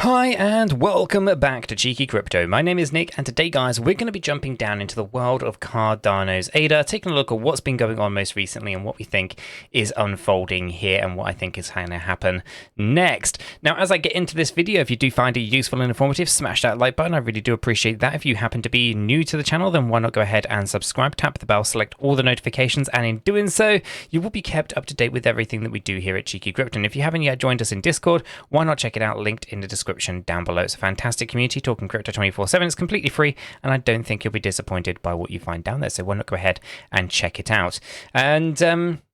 Hi and welcome back to Cheeky Crypto. My name is Nick and today guys we're going to be jumping down into the world of Cardano's ADA, taking a look at what's been going on most recently and what we think is unfolding here and what I think is going to happen next. Now as I get into this video, if you do find it useful and informative, smash that like button. I really do appreciate that. If you happen to be new to the channel, then why not go ahead and subscribe, tap the bell, select all the notifications, and in doing so you will be kept up to date with everything that we do here at Cheeky Crypto. And if you haven't yet joined us in Discord, why not check it out, linked in the description down below. It's a fantastic community talking crypto 24/7. It's completely free and I don't think you'll be disappointed by what you find down there, so why not go ahead and check it out. And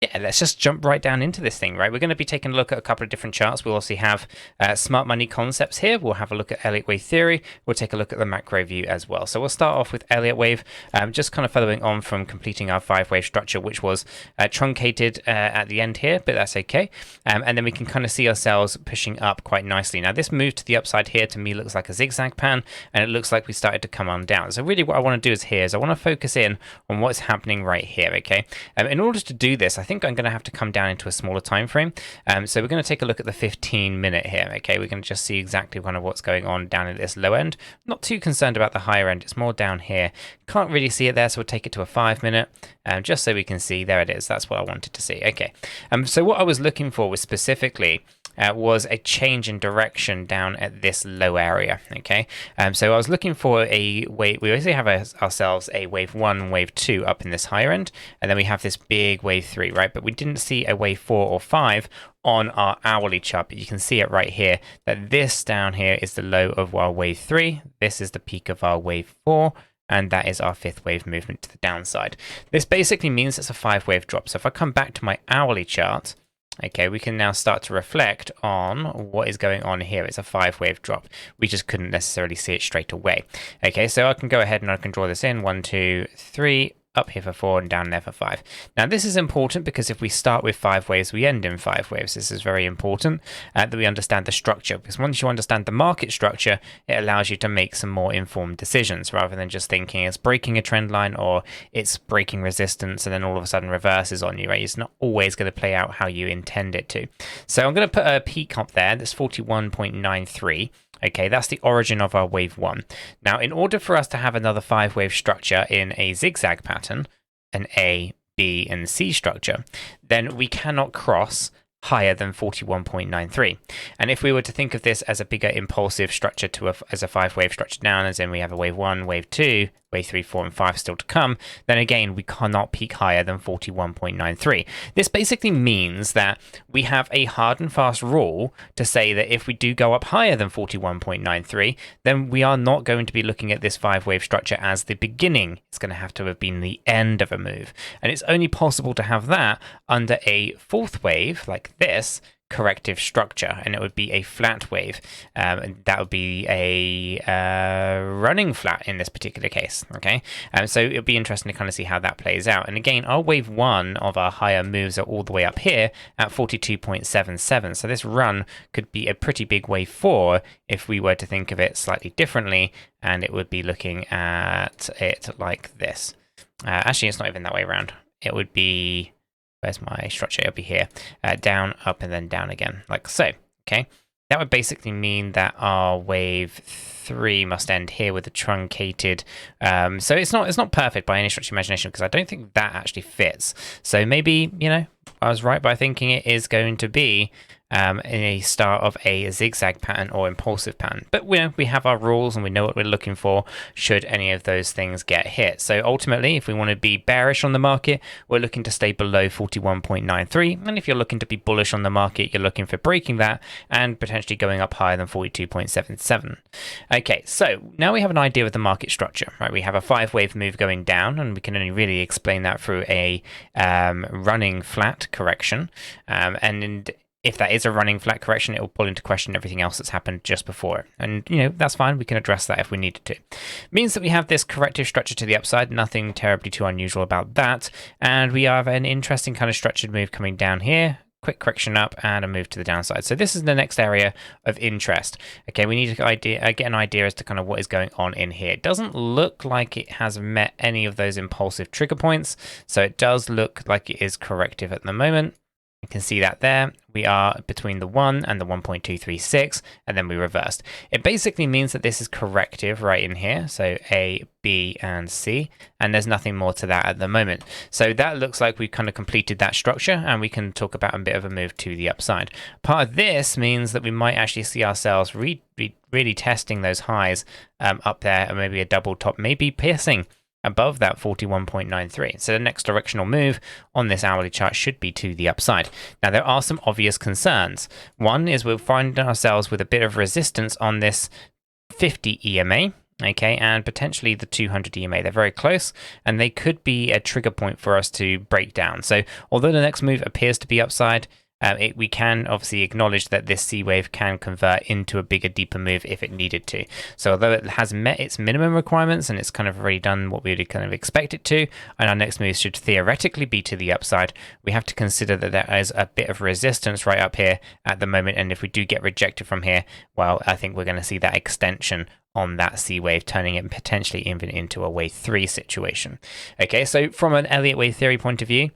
yeah, let's just jump right down into this thing, right? We're going to be taking a look at a couple of different charts. We'll also have smart money concepts here. We'll have a look at Elliott wave theory. We'll take a look at the macro view as well. So we'll start off with Elliott wave, just kind of following on from completing our 5-wave structure, which was truncated at the end here, but that's okay. And then we can kind of see ourselves pushing up quite nicely. Now this move to the upside here to me looks like a zigzag pan, and it looks like we started to come on down. So really what I want to do is here is I want to focus in on what's happening right here, okay? In order to do this, I think I'm going to have to come down into a smaller time frame. So we're going to take a look at the 15-minute here, okay? We're going to just see exactly kind of what's going on down at this low end. Not too concerned about the higher end, it's more down here. Can't really see it there, so we'll take it to a 5-minute, just so we can see. There it is, that's what I wanted to see, okay. So what I was looking for was specifically was a change in direction down at this low area, okay? So I was looking for a wave. We basically have ourselves a wave 1, wave 2 up in this higher end, and then we have this big wave 3, right? But we didn't see a wave 4 or 5 on our hourly chart, but you can see it right here, that this down here is the low of our wave 3, this is the peak of our wave 4, and that is our 5th wave movement to the downside. This basically means it's a 5-wave drop. So if I come back to my hourly chart, okay, we can now start to reflect on what is going on here. It's a 5-wave drop. We just couldn't necessarily see it straight away. Okay, so I can go ahead and I can draw this in. 1, 2, 3, up here for 4 and down there for 5. Now this is important because if we start with 5 waves, we end in 5 waves. This is very important that we understand the structure, because once you understand the market structure, it allows you to make some more informed decisions rather than just thinking it's breaking a trend line or it's breaking resistance and then all of a sudden reverses on you, right? It's not always going to play out how you intend it to. So I'm going to put a peak up there, that's 41.93. Okay, that's the origin of our wave 1. Now, in order for us to have another 5-wave structure in a zigzag pattern, an A, B, and C structure, then we cannot cross higher than 41.93. And if we were to think of this as a bigger impulsive structure as a 5-wave structure down, as in we have a wave 1, wave 2, wave 3, 4, and 5 still to come, then again, we cannot peak higher than 41.93. This basically means that we have a hard and fast rule to say that if we do go up higher than 41.93, then we are not going to be looking at this 5-wave structure as the beginning. It's going to have been the end of a move. And it's only possible to have that under a 4th wave like this corrective structure, and it would be a flat wave, and that would be a running flat in this particular case, okay? So it'll be interesting to kind of see how that plays out. And again, our wave 1 of our higher moves are all the way up here at 42.77, so this run could be a pretty big wave 4 if we were to think of it slightly differently, and it would be looking at it like this. Actually, it's not even that way around. It would be, where's my structure? It'll be here. Down, up, and then down again, like so. Okay, that would basically mean that our wave 3 must end here with a truncated. So it's not perfect by any stretch of imagination, because I don't think that actually fits. So maybe, you know, I was right by thinking it is going to be in a start of a zigzag pattern or impulsive pattern. But we have our rules and we know what we're looking for should any of those things get hit. So ultimately, if we want to be bearish on the market, we're looking to stay below 41.93. And if you're looking to be bullish on the market, you're looking for breaking that and potentially going up higher than 42.77. Okay, so now we have an idea of the market structure, right? We have a 5-wave move going down, and we can only really explain that through a running flat correction. And if that is a running flat correction, it will pull into question everything else that's happened just before it. And, you know, that's fine. We can address that if we needed to. Means that we have this corrective structure to the upside. Nothing terribly too unusual about that. And we have an interesting kind of structured move coming down here. Quick correction up and a move to the downside. So this is the next area of interest. Okay, we need to get an idea as to kind of what is going on in here. It doesn't look like it has met any of those impulsive trigger points. So it does look like it is corrective at the moment. You can see that there. We are between the 1 and the 1.236, and then we reversed. It basically means that this is corrective right in here. So A, B, and C, and there's nothing more to that at the moment. So that looks like we've kind of completed that structure, and we can talk about a bit of a move to the upside. Part of this means that we might actually see ourselves really testing those highs up there, and maybe a double top, maybe piercing above that 41.93. So the next directional move on this hourly chart should be to the upside. Now, there are some obvious concerns. One is we'll find ourselves with a bit of resistance on this 50 EMA, okay, and potentially the 200 EMA. They're very close, and they could be a trigger point for us to break down. So although the next move appears to be upside, we can obviously acknowledge that this C wave can convert into a bigger, deeper move if it needed to. So although it has met its minimum requirements and it's kind of already done what we would kind of expect it to, and our next move should theoretically be to the upside, we have to consider that there is a bit of resistance right up here at the moment. And if we do get rejected from here, well, I think we're going to see that extension on that C wave, turning it potentially even into a wave 3 situation. Okay, so from an Elliott wave theory point of view,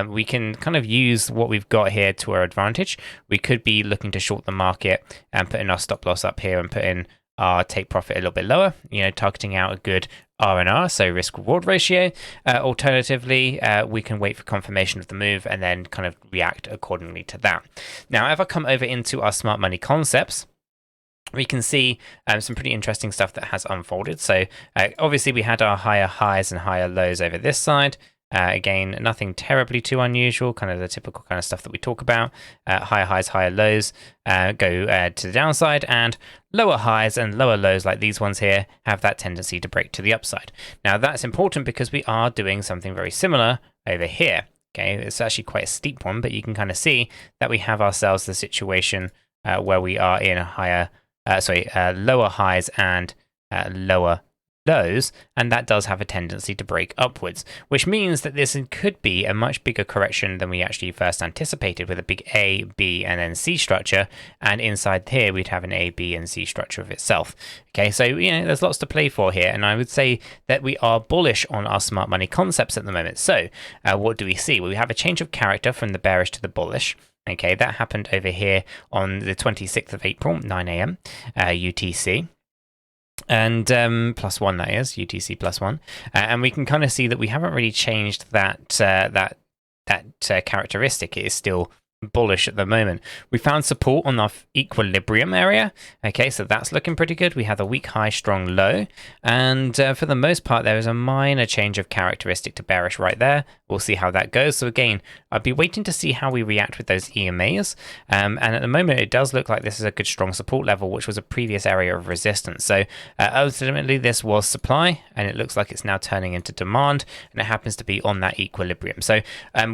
we can kind of use what we've got here to our advantage. We could be looking to short the market and put in our stop loss up here and put in our take profit a little bit lower, targeting out a good R&R, so risk reward ratio. Alternatively, we can wait for confirmation of the move and then kind of react accordingly to that. Now, if I come over into our smart money concepts, we can see some pretty interesting stuff that has unfolded. So obviously we had our higher highs and higher lows over this side. Again, nothing terribly too unusual, kind of the typical kind of stuff that we talk about. Higher highs, higher lows go to the downside, and lower highs and lower lows like these ones here have that tendency to break to the upside. Now, that's important because we are doing something very similar over here. Okay, it's actually quite a steep one, but you can kind of see that we have ourselves the situation where we are in a lower highs and lower lows, and that does have a tendency to break upwards, which means that this could be a much bigger correction than we actually first anticipated, with a big A, B, and then C structure, and inside here we'd have an A, B, and C structure of itself. Okay, so there's lots to play for here, and I would say that we are bullish on our smart money concepts at the moment. So what do we see? Well, we have a change of character from the bearish to the bullish. Okay, that happened over here on the 26th of April, 9 a.m. UTC. And +1, that is UTC +1, and we can kind of see that we haven't really changed that characteristic. It is still bullish at the moment. We found support on our equilibrium area. Okay, so that's looking pretty good. We have a weak high, strong low, and for the most part there is a minor change of characteristic to bearish right there. We'll see how that goes. So again, I'd be waiting to see how we react with those EMAs, and at the moment it does look like this is a good strong support level, which was a previous area of resistance. So ultimately this was supply, and it looks like it's now turning into demand, and it happens to be on that equilibrium. So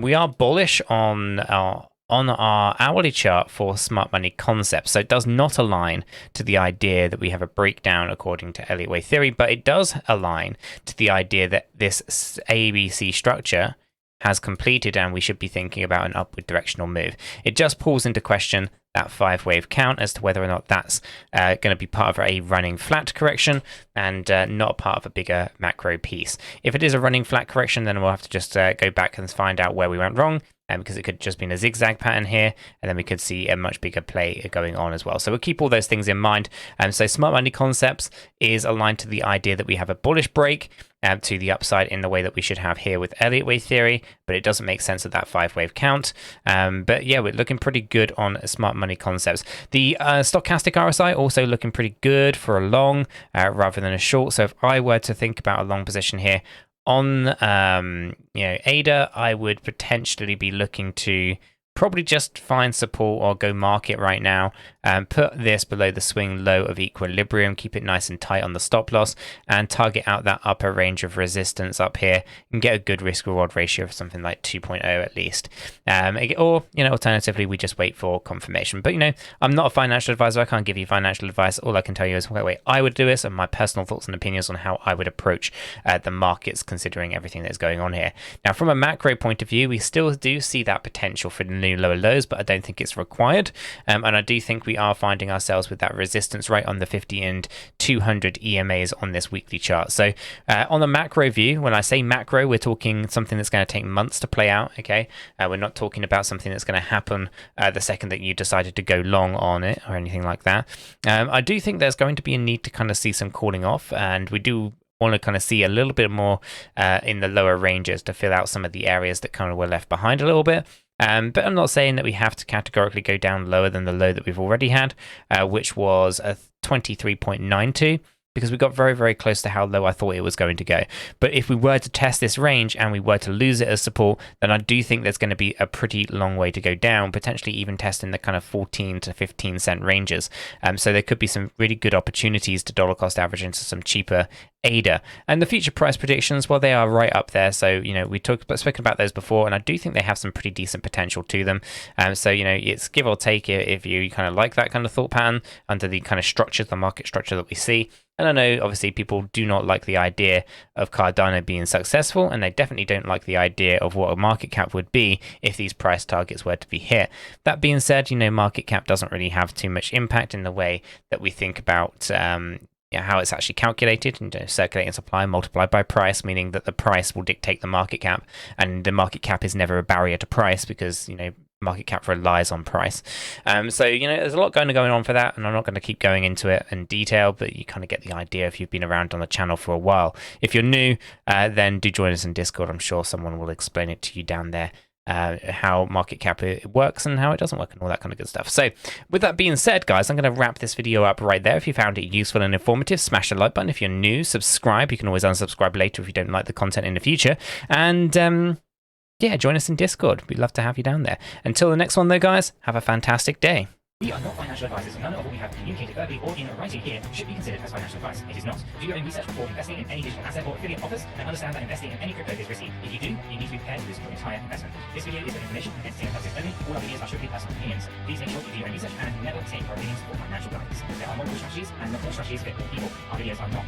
we are bullish on our hourly chart for smart money concepts. So it does not align to the idea that we have a breakdown according to Elliott wave theory, but it does align to the idea that this ABC structure has completed and we should be thinking about an upward directional move. It just pulls into question that 5-wave count as to whether or not that's going to be part of a running flat correction and not part of a bigger macro piece. If it is a running flat correction, then we'll have to just go back and find out where we went wrong, because it could just be in a zigzag pattern here, and then we could see a much bigger play going on as well. So we'll keep all those things in mind. So smart money concepts is aligned to the idea that we have a bullish break to the upside in the way that we should have here with Elliott wave theory, but it doesn't make sense of that 5-wave count. But yeah, we're looking pretty good on smart money concepts. The stochastic RSI also looking pretty good for a long rather than a short. So if I were to think about a long position here on ADA, I would potentially be looking to probably just find support or go market right now and put this below the swing low of equilibrium, keep it nice and tight on the stop loss, and target out that upper range of resistance up here and get a good risk reward ratio of something like 2.0 at least. Or alternatively we just wait for confirmation. But I'm not a financial advisor. I can't give you financial advice. All I can tell you is what way I would do this and my personal thoughts and opinions on how I would approach the markets, considering everything that's going on here. Now, from a macro point of view, we still do see that potential for new lower lows, but I don't think it's required. And I do think we are finding ourselves with that resistance right on the 50 and 200 EMAs on this weekly chart. So on the macro view, when I say macro, we're talking something that's going to take months to play out. Okay, we're not talking about something that's going to happen the second that you decided to go long on it or anything like that. I do think there's going to be a need to kind of see some calling off, and we do want to kind of see a little bit more in the lower ranges to fill out some of the areas that kind of were left behind a little bit. But I'm not saying that we have to categorically go down lower than the low that we've already had, which was a 23.92. because we got very, very close to how low I thought it was going to go. But if we were to test this range and we were to lose it as support, then I do think there's going to be a pretty long way to go down, potentially even testing the kind of 14 to 15 cent ranges. So there could be some really good opportunities to dollar cost average into some cheaper ADA. And the future price predictions, well, they are right up there. So, you know, we spoken about those before, and I do think they have some pretty decent potential to them. So, you know, it's give or take if you kind of like that kind of thought pattern under the kind of structure, the market structure that we see. And I know, obviously, people do not like the idea of Cardano being successful, and they definitely don't like the idea of what a market cap would be if these price targets were to be hit. That being said, you know, market cap doesn't really have too much impact in the way that we think about how it's actually calculated, and circulating supply multiplied by price, meaning that the price will dictate the market cap, and the market cap is never a barrier to price because, you know, market cap relies on price. So, you know, there's a lot going on for that, and I'm not going to keep going into it in detail, but you kind of get the idea if you've been around on the channel for a while. If you're new, then do join us in Discord. I'm sure someone will explain it to you down there, how market cap it works and how it doesn't work and all that kind of good stuff. So with that being said, guys, I'm going to wrap this video up right there. If you found it useful and informative, smash the like button. If you're new, subscribe. You can always unsubscribe later if you don't like the content in the future. And yeah, join us in Discord. We'd love to have you down there. Until the next one, though, guys, have a fantastic day. We are not financial advisors, and none of what we have communicated verbally or in writing here should be considered as financial advice. It is not. Do your own research before investing in any digital asset or affiliate offers, and understand that investing in any crypto is risky. If you do, you need to be prepared to risk your entire investment. This video is for information and entertainment purposes only. All our videos are strictly personal opinions. Please make sure you do your own research and never take our opinions for financial guidance. There are multiple strategies, and not all strategies fit all people. Our videos are not